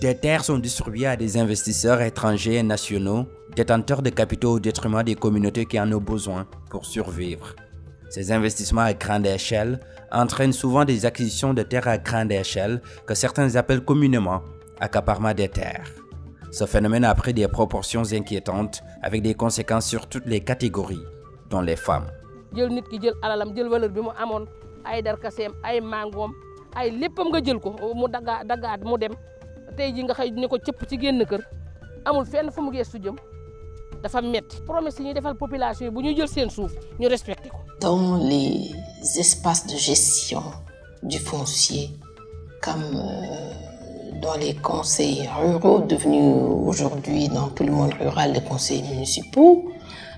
Des terres sont distribuées à des investisseurs étrangers et nationaux, détenteurs de capitaux au détriment des communautés qui en ont besoin pour survivre. Ces investissements à grande échelle entraînent souvent des acquisitions de terres à grande échelle que certains appellent communément accaparement des terres. Ce phénomène a pris des proportions inquiétantes avec des conséquences sur toutes les catégories, dont les femmes. Jël nit ki jël alalam jël valeur bi mu amoon ay darkaseem ay mangoom ay léppam nga jël ko mu daggaat mu dem tey ji nga xëy ni ko cëpp ci génn kër amul fenn fu mu geestu jëm dafa metti promesse yi ñuy defal population yi bu ñu jël seen suuf ñu respecté ko. Dans les espaces de gestion du foncier comme dans les conseils ruraux devenus aujourd'hui dans tout le monde rural les conseils municipaux,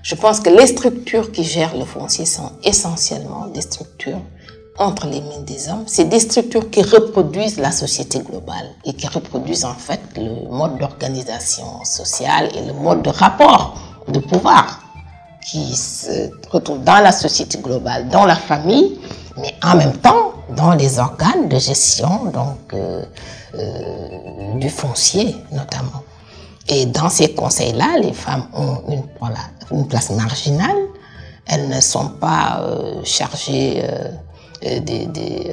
je pense que les structures qui gèrent le foncier sont essentiellement des structures entre les mains des hommes. C'est des structures qui reproduisent la société globale et qui reproduisent en fait le mode d'organisation sociale et le mode de rapport de pouvoir qui se retrouve dans la société globale, dans la famille, mais en même temps dans les organes de gestion donc, du foncier notamment. Et dans ces conseils-là, les femmes ont une place marginale. Elles ne sont pas chargées des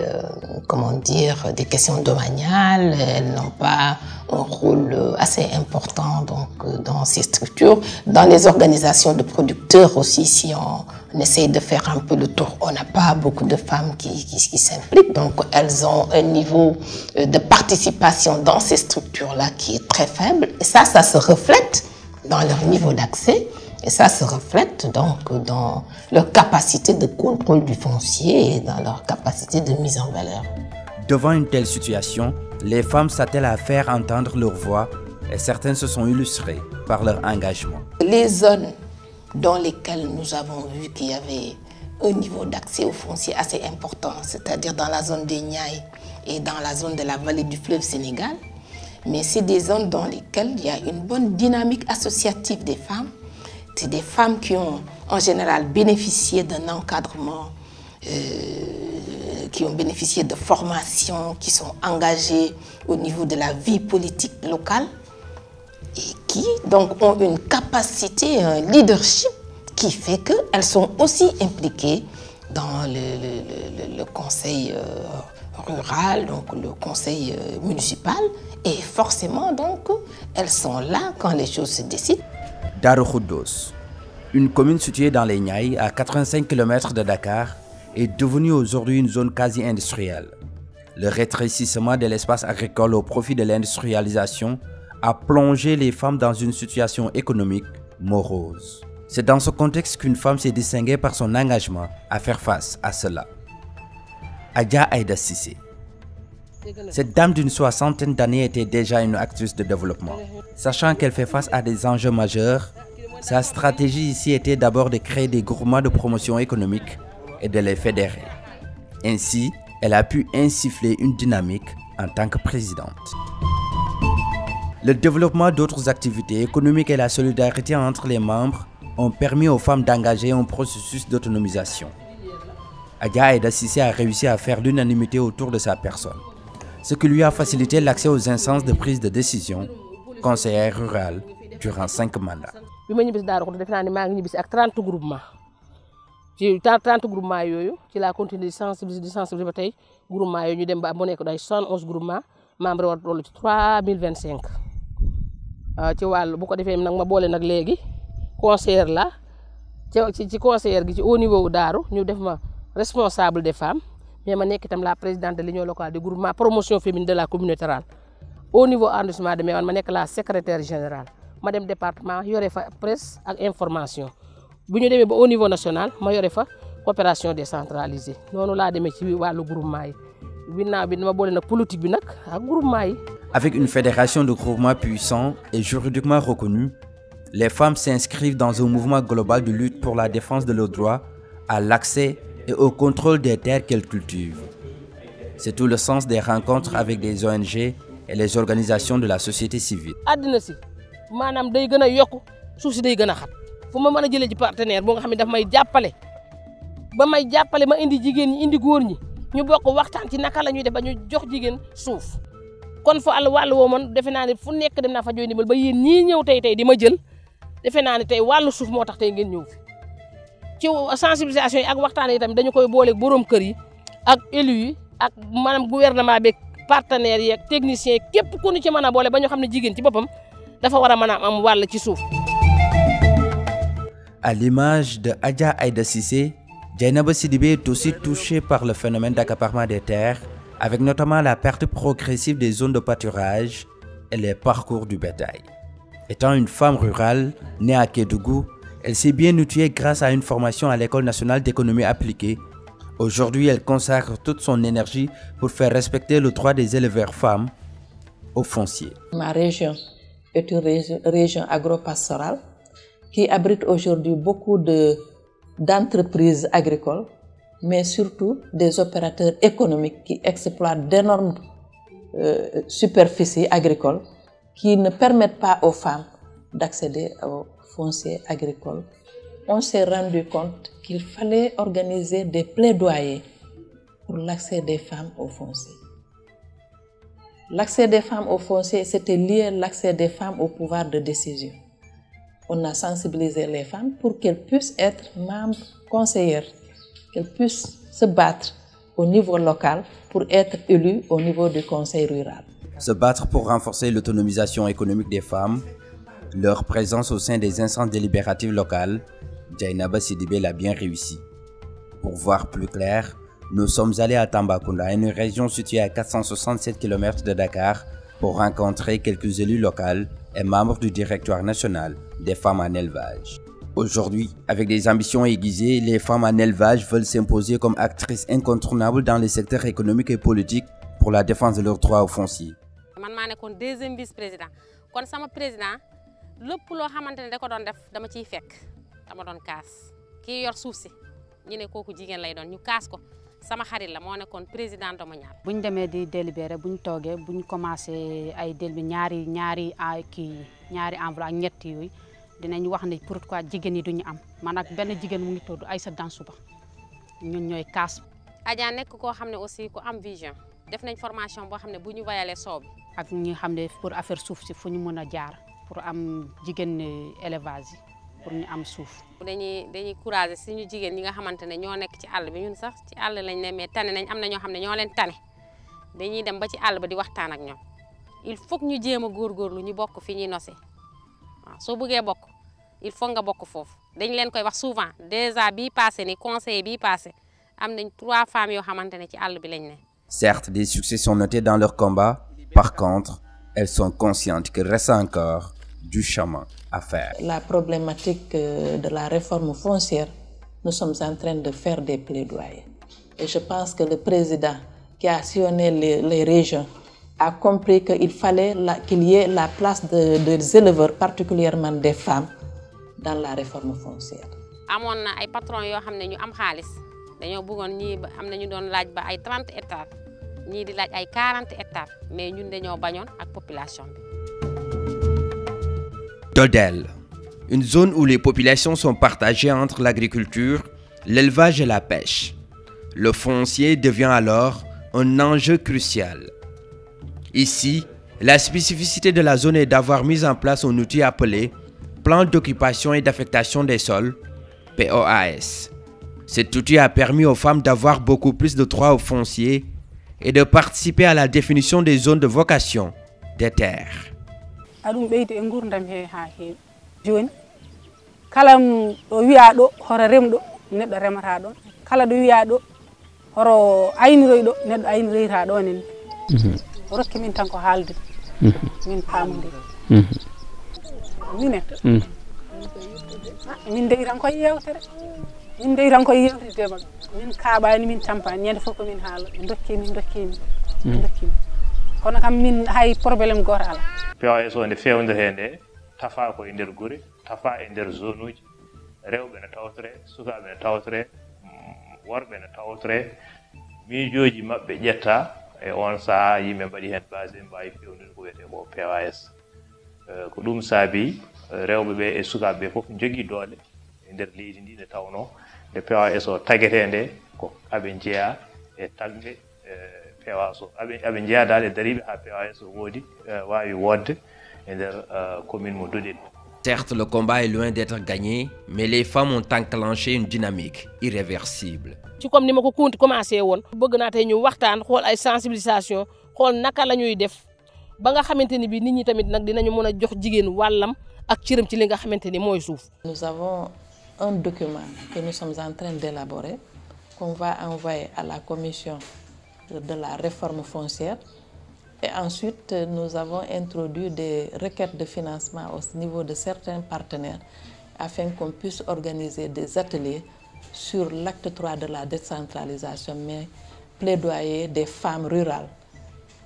questions domaniales. Elles n'ont pas un rôle assez important donc, dans ces structures. Dans les organisations de producteurs aussi, si on essaye de faire un peu le tour, on n'a pas beaucoup de femmes qui s'impliquent. Donc elles ont un niveau de participation dans ces structures-là qui est très faible. Et ça se reflète dans leur niveau d'accès. Et ça se reflète donc dans leur capacité de contrôle du foncier et dans leur capacité de mise en valeur. Devant une telle situation, les femmes s'attellent à faire entendre leur voix et certaines se sont illustrées par leur engagement. Les zones dans lesquelles nous avons vu qu'il y avait un niveau d'accès au foncier assez important, c'est-à-dire dans la zone des Niayes et dans la zone de la vallée du fleuve Sénégal, mais c'est des zones dans lesquelles il y a une bonne dynamique associative des femmes. C'est des femmes qui ont en général bénéficié d'un encadrement, qui ont bénéficié de formations, qui sont engagées au niveau de la vie politique locale et qui donc ont une capacité, un leadership qui fait qu'elles sont aussi impliquées dans le conseil rural, donc le conseil municipal et forcément donc elles sont là quand les choses se décident. Darou Khoudoss, une commune située dans les Niayes à 85 km de Dakar, est devenue aujourd'hui une zone quasi industrielle. Le rétrécissement de l'espace agricole au profit de l'industrialisation a plongé les femmes dans une situation économique morose. C'est dans ce contexte qu'une femme s'est distinguée par son engagement à faire face à cela. Adja Aïda Cissé. Cette dame d'une soixantaine d'années était déjà une actrice de développement. Sachant qu'elle fait face à des enjeux majeurs, sa stratégie ici était d'abord de créer des groupements de promotion économique et de les fédérer. Ainsi, elle a pu insuffler une dynamique en tant que présidente. Le développement d'autres activités économiques et la solidarité entre les membres ont permis aux femmes d'engager un processus d'autonomisation. Adja Aïda Cissé a réussi à faire l'unanimité autour de sa personne, ce qui lui a facilité l'accès aux instances de prise de décision, conseillère rurale, durant 5 mandats. Bi ma ñibbisi Darou Khoudoss defe naa ne maa ngi ñibbisi ak 30 groupements ci 30 groupements yooyu ci la continuer di sensibiliser ba tey groupements yooyu ñu dem ba mu nekk day 71 groupements membres war toll ci 3025 ci wàllu bu ko defee nag ma boole nag léegi conseillère la ci conseillère gi ci au niveau Darou ñu def ma responsable des femmes mais ma nekk itam la présidente de l'union locale du groupement promotion féminine de la communauté rurale au niveau arrondissement de Méouane ma nekk la secrétaire générale ma dem département yore fa presse ak information bu ñu demee ba au niveau national ma yore fa coopération décentralisée noonu laa demee ci wàllu groupement yi ginnaaw bi dama boole nag politique bi nag ak groupement yi. Avec une fédération de groupements puissants et juridiquement reconnue, les femmes s'inscrivent dans un mouvement global de lutte pour la défense de leurs droits à l'accès et au contrôle des terres qu'elles cultivent. C'est tout le sens des rencontres avec des ONG et les organisations de la société civile. àddina si maanaam day gën a yokku suuf si day gën a xat fu ma mën a jëlee ci partenaire boo nga xam ne daf may jàppale ba may jàppale ma indi jigéen ñi indi góor ñi ñu bokk waxtaan ci naka la ñuy def ba ñu jox jigéen suuf kon fa àll wàllu woo man defe naa ne fu nekk dem naa fa jooy ndimbal ba yéen ñii ñëw tey di ma jël defe naa ne tey wàllu suuf moo tax tey ngeen ñëw fi ci sensibilisation yi ak waxtaan yi tamit dañu koy booleeg borom kër yi ak élus yi ak maanaam gouvernement beeg partenaires yi ak techniciens yi képp ku ñu ci mën a boole ba ñu xam ne jigéen ci boppam dafa war a mën a am wàll ci suuf. À l'image de Adja Aïda Cissé, Dieynaba Sidibé est aussi touchée par le phénomène d'accaparement des terres, avec notamment la perte progressive des zones de pâturage et les parcours du bétail. Étant une femme rurale, née à Kédougou, elle s'est bien outillée grâce à une formation à l'École nationale d'économie appliquée. Aujourd'hui, elle consacre toute son énergie pour faire respecter le droit des éleveurs femmes au foncier. Ma région est une région agro-pastorale qui abrite aujourd'hui beaucoup d'entreprises agricoles, mais surtout des opérateurs économiques qui exploitent d'énormes superficies agricoles qui ne permettent pas aux femmes d'accéder au foncier agricole. On s'est rendu compte qu'il fallait organiser des plaidoyers pour l'accès des femmes au foncier. L'accès des femmes au foncier, c'était lié à l'accès des femmes au pouvoir de décision. On a sensibilisé les femmes pour qu'elles puissent être membres conseillères, qu'elles puissent se battre au niveau local pour être élues au niveau du conseil rural. Se battre pour renforcer l'autonomisation économique des femmes, leur présence au sein des instances délibératives locales, Dieynaba Sidibé l'a bien réussi. Pour voir plus clair, nous sommes allés à Tambacounda, une région située à 467 km de Dakar, pour rencontrer quelques élus locaux et membres du directoire national des femmes en élevage. Aujourd'hui, avec des ambitions aiguisées, les femmes en élevage veulent s'imposer comme actrices incontournables dans les secteurs économiques et politiques pour la défense de leurs droits au foncier. Man maa nekkoon deuxième vice-président kon sama président lépp loo xamante ne da ko doon def dama ciy fekk dama doon kaas kii yor suuf si ñu ne kooku jigéen lay doon ñu kaas ko sama xarit la moo nekkoon président domanial. bu ñu demee di délibéré bu ñu toogee bu ñu commencé ay délibéré ñaari enveloppe ak ñett yooyu dinañ wax ne pourquoi jigéen yi duñu am man ak benn jigéen mu ngi tudd Aïssa Dansouba ñun ñooy kaas. Adja nekk koo xam ne aussi ku am vision def nañ formation boo xam ne bu ñu wayalee soow bi ak ñi xam ne pour affaire suuf si fu ñu mën a jaar pour am jigéen élevage yi pour ñu am suuf. dañuy courage suñu jigéen ñi nga xamante ne ñoo nekk ci àll bi ñun sax ci àll lañ ne mais tane nañ am na ñoo xam ne ñoo leen tane dañuy dem ba ci àll ba di waxtaan ak ñoom il faut que ñu jéem a góorgóorlu ñu bokk fi ñuy nosee waaw soo bëggee bokk il faut nga bokk foofu dañ leen koy wax souvent déjà bii passé ni conseil bii passé am nañ 3 femmes yoo xamante ne ci àll bi lañ ne. Certes, des succès sont notés dans leur combat. Par contre, elles sont conscientes qu'il reste encore du chemin à faire. La problématique de la réforme foncière, nous sommes en train de faire des plaidoyers. Et je pense que le président qui a sillonné les régions a compris qu'il fallait qu'il y ait la place des éleveurs, particulièrement des femmes, dans la réforme foncière. amoon na ay patrons yoo xam ne ñu am xaalis dañoo bëggoon ñii am na ñu doon laaj ba ay 30 hectares ñii di laaj ay 40 hectares mais ñun dañoo bañoon ak population bi. Dodel, une zone où les populations sont partagées entre l'agriculture, l'élevage et la pêche. Le foncier devient alors un enjeu crucial. Ici, la spécificité de la zone est d'avoir mis en place un outil appelé Plan d'occupation et d'affectation des sols, POAS. Cet outil a permis aux femmes d'avoir beaucoup plus de droits au foncier et de participer à la définition des zones de vocation des terres. Aɗum ɓeydi e gurdam he ha heewi joni kala ɗo wiya ɗo horo remɗo neɗɗo remata ɗon kala ɗo wiya ɗo horo ayniroy ɗo neɗɗo ayniroyta ɗon en rokki min tan ko haalde min paamodiri minen min deyi tan koye yewtere min deyi tan koye yewtidema min kaaɓani min tampani ñande fof komin haala ɓe dokkimi kono kam min hay probléme goto ala. POAS o nde fewndete nde tafa ko e nder gure tafa e nder zone uji rewɓe ne tawtore sukaɓe ne tawtore worɓe ne tawtore miijoji maɓɓe ƴetta e on saaha yimɓe mbaɗi hen base ɓe mbawi fewnude ko wiyete ko POAS ko ɗum saabi rewɓe ɓe e sukaɓe ɓe foof jogui doole e nder leydi ndi nde tawno nde POAS o taguete nde ko aɓe jeeya e tagɓe POAS o aɓe jeeyadade dariɓe ha POAS o woodi wawi wodde e nder commune mo Dodel. Certes, le combat est loin d'être gagné, mais les femmes ont enclenché une dynamique irréversible. ci comme ni ma ko commencé woon bëgg naa tey ñu waxtaan xool ay sensibilisation xool naka la ñuy def ba nga xamante ni bi nit ñi tamit nag dinañu mën a jox jigéen wàllam ak cëram ci li nga xamante ni mooy suuf. Nous avons un document que nous sommes en train d'élaborer qu'on va envoyer à la commission de la réforme foncière. Et ensuite, nous avons introduit des requêtes de financement au niveau de certains partenaires afin qu'on puisse organiser des ateliers sur l'acte 3 de la décentralisation, mais plaidoyer des femmes rurales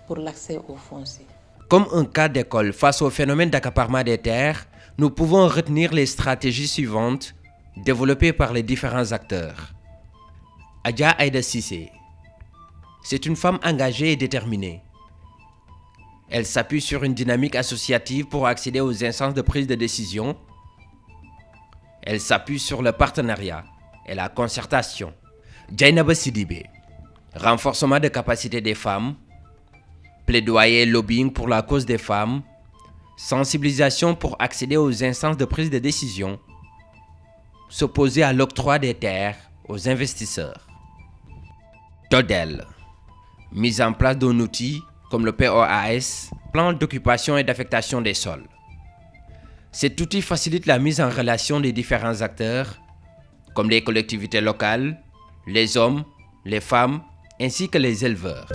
pour l'accès aux fonciers. Comme un cas d'école face au phénomène d'accaparement des terres, nous pouvons retenir les stratégies suivantes développées par les différents acteurs. Adja Aïda Cissé, c'est une femme engagée et déterminée. Elle s'appuie sur une dynamique associative pour accéder aux instances de prise de décision. Elle s'appuie sur le partenariat et la concertation. Dieynaba Sidibé, renforcement de capacité des femmes, plaidoyer et lobbying pour la cause des femmes, sensibilisation pour accéder aux instances de prise de décision, s'opposer à l'octroi des terres aux investisseurs. Dodel, mise en place d'un outil comme le POAS, plan d'occupation et d'affectation des sols. Cet outil facilite la mise en relation des différents acteurs, comme les collectivités locales, les hommes, les femmes, ainsi que les éleveurs.